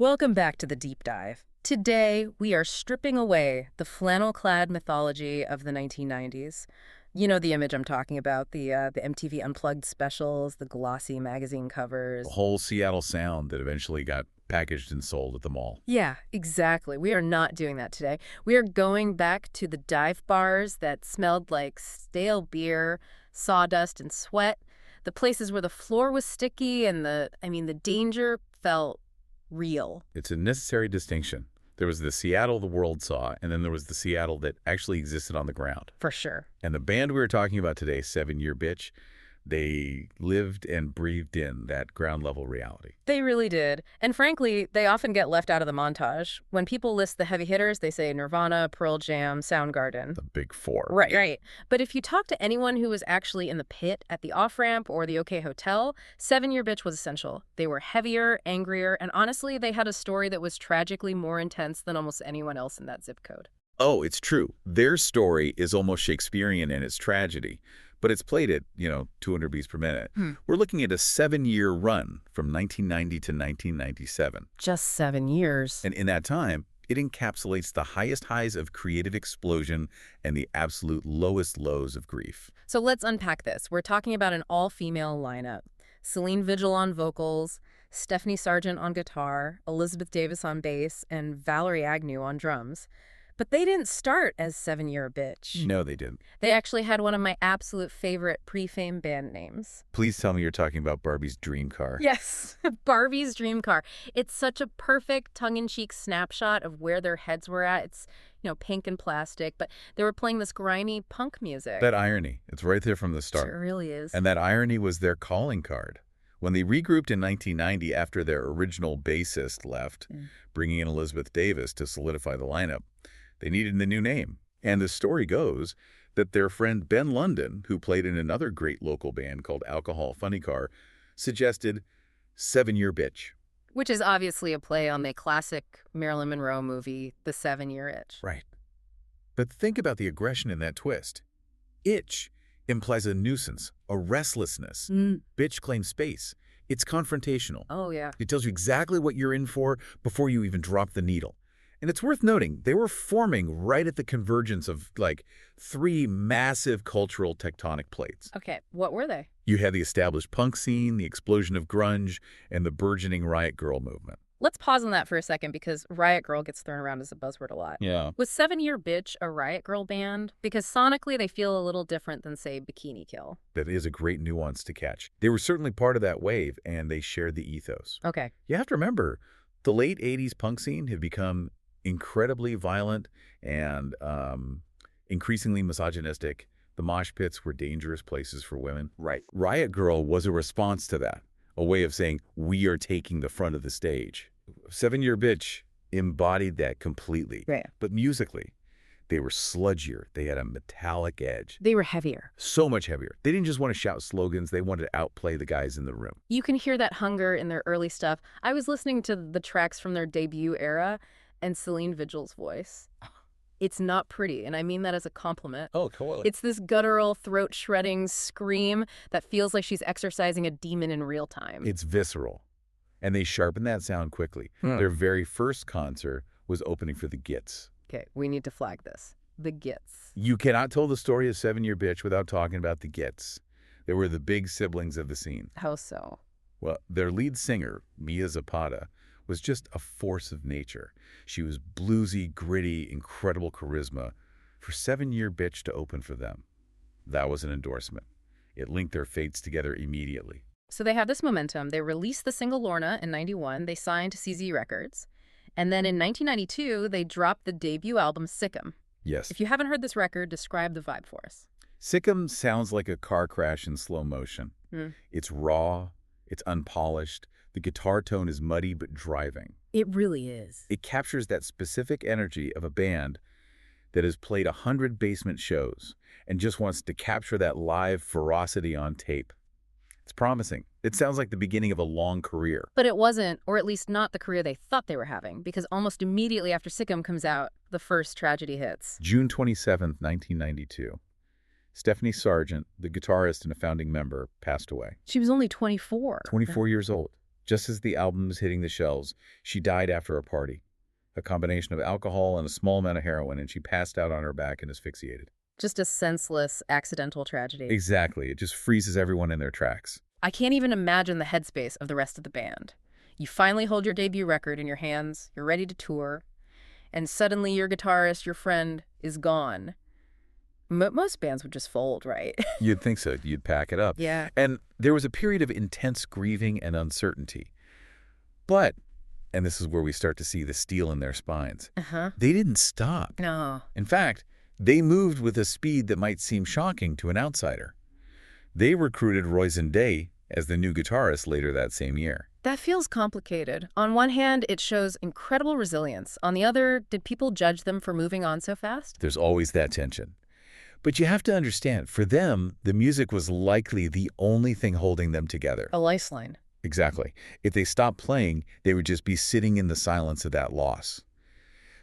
Welcome back to the deep dive. Today, we are stripping away the flannel-clad mythology of the 1990s. You know the image I'm talking about, the MTV Unplugged specials, the glossy magazine The covers. whole Seattle sound that eventually got packaged and sold at the mall. Yeah, exactly. We are not doing that today. We are going back to the dive bars that smelled like stale beer, sawdust, and sweat. The places where the floor was sticky and the danger felt real. It's a necessary distinction. There was the Seattle the world saw, and then there was the Seattle that actually existed on the ground. For sure. And the band we were talking about today, 7 Year Bitch, they lived and breathed in that ground-level reality. They really did. And frankly, they often get left out of the montage. When people list the heavy hitters, they say Nirvana, Pearl Jam, Soundgarden. The big four. Right. But if you talk to anyone who was actually in the pit, at the off-ramp, or the OK Hotel, 7 Year Bitch was essential. They were heavier, angrier, and honestly, they had a story that was tragically more intense than almost anyone else in that zip code. Oh, it's true. Their story is almost Shakespearean in its tragedy, but it's played at, 200 beats per minute. We're looking at a 7-year run from 1990 to 1997. Just 7 years. And in that time, it encapsulates the highest highs of creative explosion and the absolute lowest lows of grief. So let's unpack this. We're talking about an all-female lineup. Celine Vigil on vocals, Stephanie Sargent on guitar, Elizabeth Davis on bass, and Valerie Agnew on drums. But they didn't start as 7 Year Bitch. No, they didn't. They actually had one of my absolute favorite pre-fame band names. Please tell me you're talking about Barbie's Dream Car. Yes, Barbie's Dream Car. It's such a perfect tongue-in-cheek snapshot of where their heads were at. It's, pink and plastic, but they were playing this grimy punk music. That irony, it's right there from the start. It really is. And that irony was their calling card. When they regrouped in 1990 after their original bassist left, bringing in Elizabeth Davis to solidify the lineup, they needed the new name. And the story goes that their friend Ben London, who played in another great local band called Alcohol Funny Car, suggested 7 Year Bitch. Which is obviously a play on the classic Marilyn Monroe movie, The 7-Year Itch. Right. But think about the aggression in that twist. Itch implies a nuisance, a restlessness. Bitch claims space. It's confrontational. Oh, yeah. It tells you exactly what you're in for before you even drop the needle. And it's worth noting, they were forming right at the convergence of, 3 massive cultural tectonic plates. Okay, what were they? You had the established punk scene, the explosion of grunge, and the burgeoning Riot Grrrl movement. Let's pause on that for a second because Riot Grrrl gets thrown around as a buzzword a lot. Yeah. Was 7 Year Bitch a Riot Grrrl band? Because sonically they feel a little different than, say, Bikini Kill. That is a great nuance to catch. They were certainly part of that wave, and they shared the ethos. Okay. You have to remember, the late 80s punk scene had become incredibly violent and increasingly misogynistic. The mosh pits were dangerous places for women. Right. Riot Grrrl was a response to that, a way of saying, we are taking the front of the stage. 7 Year Bitch embodied that completely. Right. But musically, they were sludgier. They had a metallic edge. They were heavier. So much heavier. They didn't just want to shout slogans. They wanted to outplay the guys in the room. You can hear that hunger in their early stuff. I was listening to the tracks from their debut era, and Celine Vigil's voice. It's not pretty, and I mean that as a compliment. Oh, totally. It's this guttural, throat-shredding scream that feels like she's exercising a demon in real time. It's visceral. And they sharpened that sound quickly. Their very first concert was opening for the Gits. Okay, we need to flag this. The Gits. You cannot tell the story of 7 Year Bitch without talking about the Gits. They were the big siblings of the scene. How so? Well, their lead singer, Mia Zapata, was just a force of nature. She was bluesy, gritty, incredible charisma. For 7 Year Bitch to open for them, that was an endorsement. It linked their fates together immediately. So they have this momentum. They released the single Lorna in 91. They signed to CZ Records. And then in 1992, they dropped the debut album Sikkim. Yes. If you haven't heard this record, describe the vibe for us. Sikkim sounds like a car crash in slow motion. It's raw. It's unpolished. The guitar tone is muddy but driving. It really is. It captures that specific energy of a band that has played 100 basement shows and just wants to capture that live ferocity on tape. It's promising. It sounds like the beginning of a long career. But it wasn't, or at least not the career they thought they were having, because almost immediately after Sikkim comes out, the first tragedy hits. June 27th, 1992. Stephanie Sargent, the guitarist and a founding member, passed away. She was only 24. 24 years old. Just as the album was hitting the shelves, she died after a party. A combination of alcohol and a small amount of heroin, and she passed out on her back and asphyxiated. Just a senseless, accidental tragedy. Exactly. It just freezes everyone in their tracks. I can't even imagine the headspace of the rest of the band. You finally hold your debut record in your hands, you're ready to tour, and suddenly your guitarist, your friend, is gone. Most bands would just fold, right? You'd think so. You'd pack it up. Yeah. And there was a period of intense grieving and uncertainty. But, and this is where we start to see the steel in their spines, they didn't stop. No. In fact, they moved with a speed that might seem shocking to an outsider. They recruited Roisin Day as the new guitarist later that same year. That feels complicated. On one hand, it shows incredible resilience. On the other, did people judge them for moving on so fast? There's always that tension. But you have to understand, for them, the music was likely the only thing holding them together. A lifeline. Exactly. If they stopped playing, they would just be sitting in the silence of that loss.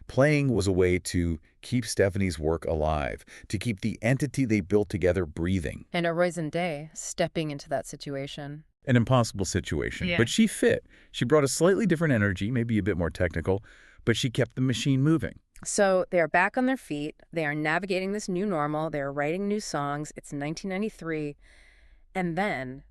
Playing was a way to keep Stephanie's work alive, to keep the entity they built together breathing. And a Roisin Day stepping into that situation. An impossible situation, Yeah. but she fit. She brought a slightly different energy, maybe a bit more technical, but she kept the machine moving. So they are back on their feet. They are navigating this new normal. They are writing new songs. It's 1993. And then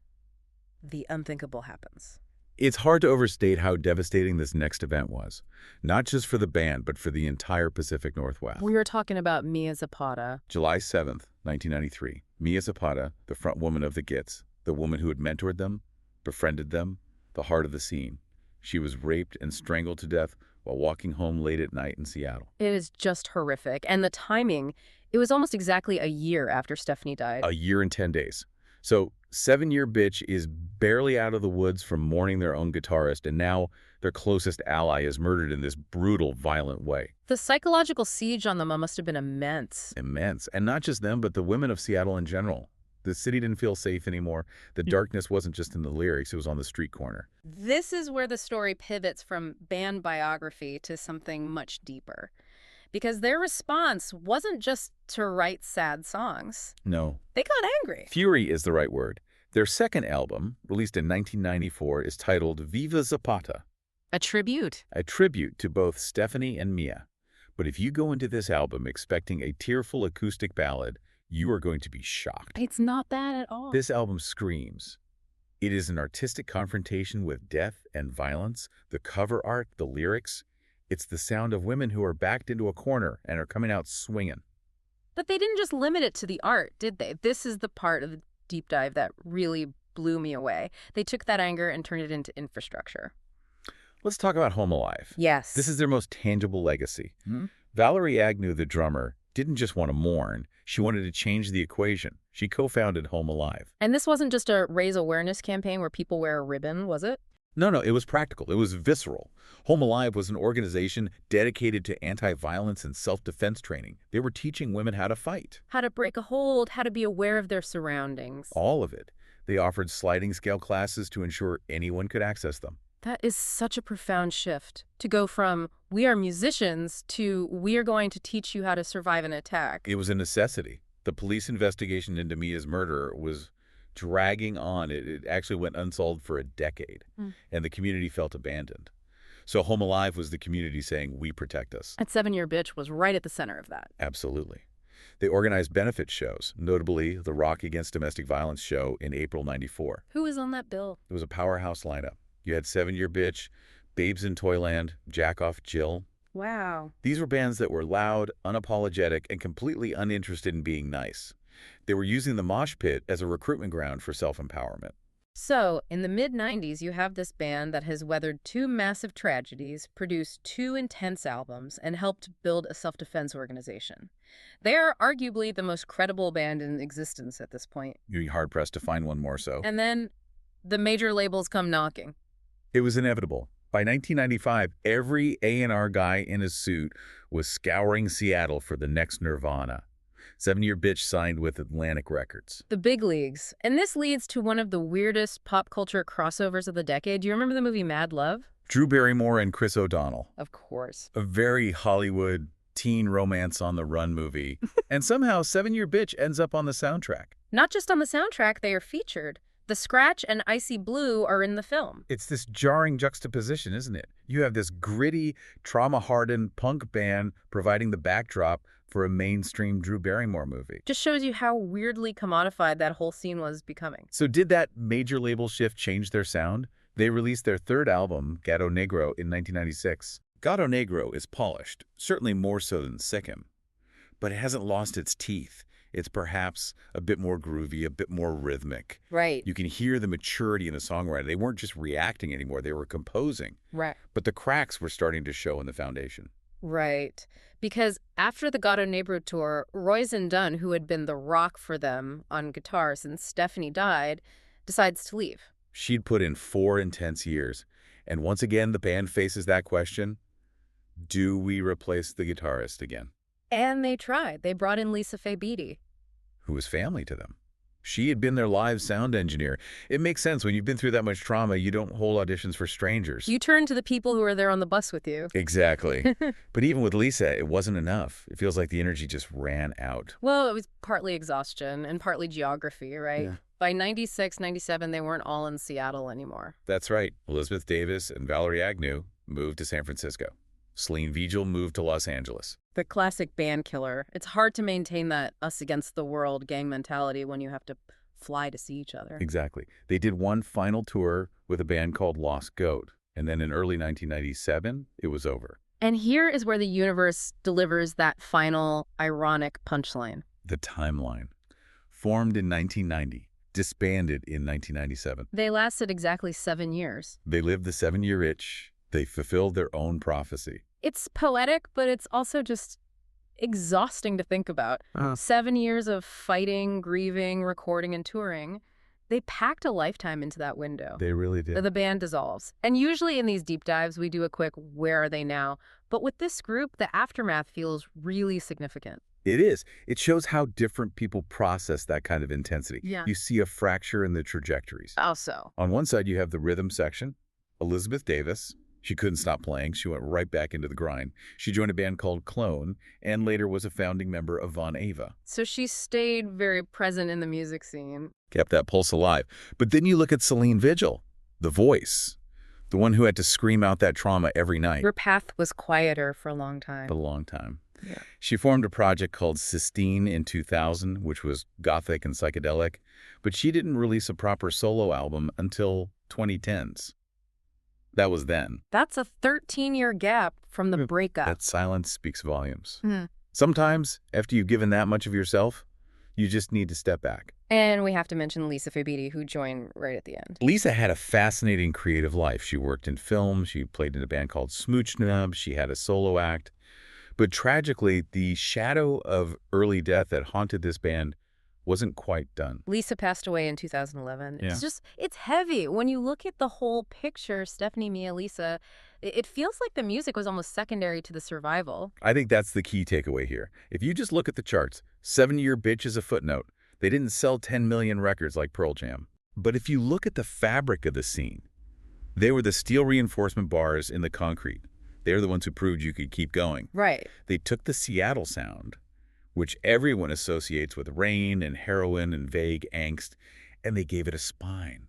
the unthinkable happens. It's hard to overstate how devastating this next event was, not just for the band, but for the entire Pacific Northwest. We were talking about Mia Zapata. July 7th, 1993. Mia Zapata, the front woman of the Gits, the woman who had mentored them, befriended them, the heart of the scene. She was raped and strangled to death while walking home late at night in Seattle. It is just horrific. And the timing, it was almost exactly a year after Stephanie died. A year and 10 days. So 7-year bitch is barely out of the woods from mourning their own guitarist, and now their closest ally is murdered in this brutal, violent way. The psychological siege on them must have been immense. Immense. And not just them, but the women of Seattle in general. The city didn't feel safe anymore. The darkness wasn't just in the lyrics, it was on the street corner. This is where the story pivots from band biography to something much deeper. Because their response wasn't just to write sad songs. No. They got angry. Fury is the right word. Their second album, released in 1994, is titled Viva Zapata, A tribute. a tribute to both Stephanie and Mia. But if you go into this album expecting a tearful acoustic ballad, you are going to be shocked. It's not that at all. This album screams. It is an artistic confrontation with death and violence, the cover art, the lyrics. It's the sound of women who are backed into a corner and are coming out swinging. But they didn't just limit it to the art, did they? This is the part of the deep dive that really blew me away. They took that anger and turned it into infrastructure. Let's talk about Home Alive. Yes. This is their most tangible legacy. Valerie Agnew, the drummer, didn't just want to mourn. She wanted to change the equation. She co-founded Home Alive. And this wasn't just a raise awareness campaign where people wear a ribbon, was it? No, it was practical. It was visceral. Home Alive was an organization dedicated to anti-violence and self-defense training. They were teaching women how to fight. How to break a hold, how to be aware of their surroundings. All of it. They offered sliding scale classes to ensure anyone could access them. That is such a profound shift, to go from we are musicians to we are going to teach you how to survive an attack. It was a necessity. The police investigation into Mia's murder was dragging on. It actually went unsolved for a decade, and the community felt abandoned. So Home Alive was the community saying, we protect us. That 7-year bitch was right at the center of that. Absolutely. They organized benefit shows, notably the Rock Against Domestic Violence show in April '94. Who was on that bill? It was a powerhouse lineup. You had 7-year bitch, Babes in Toyland, Jack Off Jill. Wow. These were bands that were loud, unapologetic, and completely uninterested in being nice. They were using the mosh pit as a recruitment ground for self-empowerment. So, in the mid-90s, you have this band that has weathered 2 massive tragedies, produced 2 intense albums, and helped build a self-defense organization. They are arguably the most credible band in existence at this point. You'd be hard-pressed to find one more so. And then the major labels come knocking. It was inevitable. By 1995, every A&R guy in a suit was scouring Seattle for the next Nirvana. 7-year bitch signed with Atlantic Records. The big leagues. And this leads to one of the weirdest pop culture crossovers of the decade. Do you remember the movie Mad Love? Drew Barrymore and Chris O'Donnell. Of course. A very Hollywood teen romance on the run movie. And somehow 7-year bitch ends up on the soundtrack. Not just on the soundtrack, they are featured. The scratch and icy blue are in the film. It's this jarring juxtaposition, isn't it? You have this gritty, trauma-hardened punk band providing the backdrop for a mainstream Drew Barrymore movie. Just shows you how weirdly commodified that whole scene was becoming. So did that major label shift change their sound? They released their third album, Gato Negro, in 1996. Gato Negro is polished, certainly more so than Sikkim, but it hasn't lost its teeth. It's perhaps a bit more groovy, a bit more rhythmic. Right. You can hear the maturity in the songwriter. They weren't just reacting anymore, they were composing. Right. But the cracks were starting to show in the foundation. Right. Because after the Gato Negro tour, Roisin Dunn, who had been the rock for them on guitar since Stephanie died, decides to leave. She'd put in 4 intense years. And once again, the band faces that question: do we replace the guitarist again? And they tried. They brought in Lisa Faye Beatty, who was family to them. She had been their live sound engineer. It makes sense. When you've been through that much trauma, you don't hold auditions for strangers. You turn to the people who are there on the bus with you. Exactly. But even with Lisa, it wasn't enough. It feels like the energy just ran out. Well, it was partly exhaustion and partly geography, right? Yeah. By 96, 97, they weren't all in Seattle anymore. That's right. Elizabeth Davis and Valerie Agnew moved to San Francisco. Celine Vigil moved to Los Angeles. The classic band killer. It's hard to maintain that us against the world gang mentality when you have to fly to see each other. Exactly. They did one final tour with a band called Lost Goat. And then in early 1997, it was over. And here is where the universe delivers that final, ironic punchline. The Timeline. Formed in 1990. Disbanded in 1997. They lasted exactly 7 years. They lived the 7-year itch. They fulfilled their own prophecy. It's poetic, but it's also just exhausting to think about. 7 years of fighting, grieving, recording, and touring. They packed a lifetime into that window. They really did. The band dissolves. And usually in these deep dives, we do a quick, where are they now? But with this group, the aftermath feels really significant. It is. It shows how different people process that kind of intensity. Yeah. You see a fracture in the trajectories. How so? On one side, you have the rhythm section. Elizabeth Davis. She couldn't stop playing. She went right back into the grind. She joined a band called Clone and later was a founding member of Von Ava. So she stayed very present in the music scene. Kept that pulse alive. But then you look at Celine Vigil, the voice, the one who had to scream out that trauma every night. Her path was quieter for a long time. A long time. Yeah. She formed a project called Sistine in 2000, which was gothic and psychedelic, but she didn't release a proper solo album until 2010s. That was then. That's a 13-year gap from the breakup. That silence speaks volumes. Sometimes, after you've given that much of yourself, you just need to step back. And we have to mention Lisa Faye Beatty, who joined right at the end. Lisa had a fascinating creative life. She worked in film. She played in a band called Smooch Nub. She had a solo act. But tragically, the shadow of early death that haunted this band wasn't quite done. Lisa passed away in 2011. Yeah. It's heavy. When you look at the whole picture, Stephanie, Mia, Lisa, it feels like the music was almost secondary to the survival. I think that's the key takeaway here. If you just look at the charts, 7-year bitch is a footnote. They didn't sell 10 million records like Pearl Jam. But if you look at the fabric of the scene, they were the steel reinforcement bars in the concrete. They're the ones who proved you could keep going. Right. They took the Seattle sound, which everyone associates with rain and heroin and vague angst, and they gave it a spine.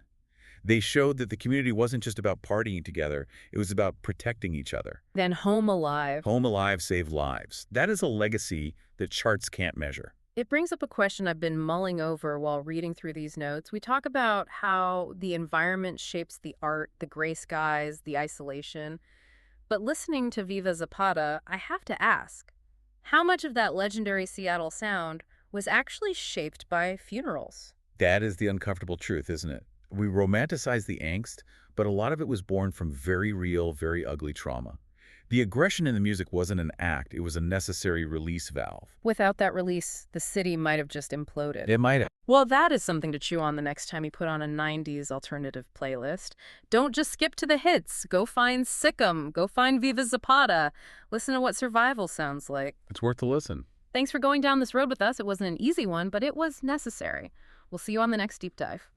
They showed that the community wasn't just about partying together, it was about protecting each other. Then Home Alive. Home Alive saved lives. That is a legacy that charts can't measure. It brings up a question I've been mulling over while reading through these notes. We talk about how the environment shapes the art, the gray skies, the isolation. But listening to Viva Zapata, I have to ask, how much of that legendary Seattle sound was actually shaped by funerals? That is the uncomfortable truth, isn't it? We romanticize the angst, but a lot of it was born from very real, very ugly trauma. The aggression in the music wasn't an act, it was a necessary release valve. Without that release, the city might have just imploded. It might have. Well, that is something to chew on the next time you put on a 90s alternative playlist. Don't just skip to the hits. Go find Sikkim. Go find Viva Zapata. Listen to what survival sounds like. It's worth a listen. Thanks for going down this road with us. It wasn't an easy one, but it was necessary. We'll see you on the next deep dive.